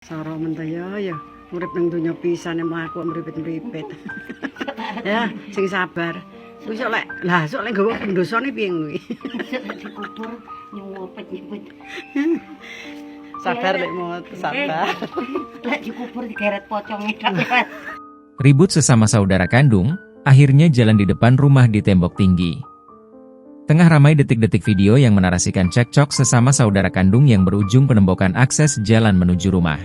Sara mentaya ya urip ning donya pisan emang aku mripit-mripit. Ya, sing sabar. Wis lek nggawa pendosane piye kuwi? Dikubur nyuwepet-nyepet. Sabar lek mot, sabar. Lek dikubur digeret pocongnya dapat. Ribut sesama saudara kandung, akhirnya jalan di depan rumah di tembok tinggi. Tengah ramai detik-detik video yang menarasikan cekcok sesama saudara kandung yang berujung penembokan akses jalan menuju rumah.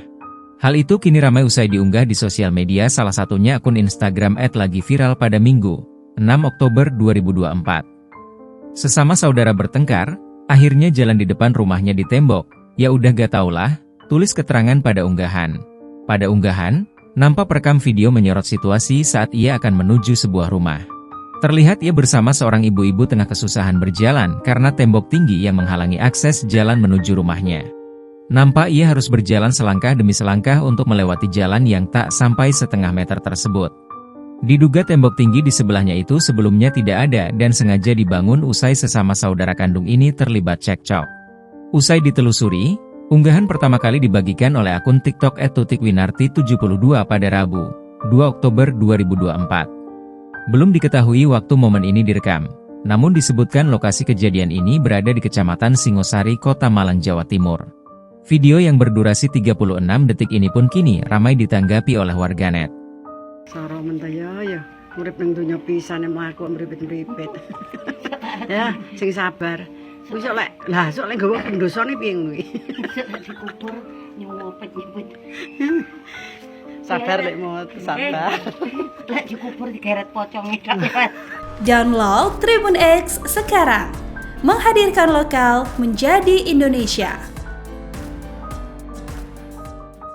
Hal itu kini ramai usai diunggah di sosial media, salah satunya akun Instagram @lagiviral pada Minggu, 6 Oktober 2024. Sesama saudara bertengkar, akhirnya jalan di depan rumahnya ditembok. Ya udah gak taulah, tulis keterangan pada unggahan. Pada unggahan, nampak perekam video menyorot situasi saat ia akan menuju sebuah rumah. Terlihat ia bersama seorang ibu-ibu tengah kesusahan berjalan karena tembok tinggi yang menghalangi akses jalan menuju rumahnya. Nampak ia harus berjalan selangkah demi selangkah untuk melewati jalan yang tak sampai setengah meter tersebut. Diduga tembok tinggi di sebelahnya itu sebelumnya tidak ada dan sengaja dibangun usai sesama saudara kandung ini terlibat cekcok. Usai ditelusuri, unggahan pertama kali dibagikan oleh akun TikTok @tutikwinarti72 pada Rabu, 2 Oktober 2024. Belum diketahui waktu momen ini direkam, namun disebutkan lokasi kejadian ini berada di Kecamatan Singosari, Kota Malang, Jawa Timur. Video yang berdurasi 36 detik ini pun kini ramai ditanggapi oleh warganet. Sara mentaya ya urip ning donya pisan emang aku mripit-mripit. Ya, sing sabar. Wis lek nggawa pendosane piye kuwi? Dikubur nyuwepet-nyepet. Sabar lek mot, sabar. Lek dikubur digeret pocongnya dapat. Download Tribun X sekarang, menghadirkan lokal menjadi Indonesia.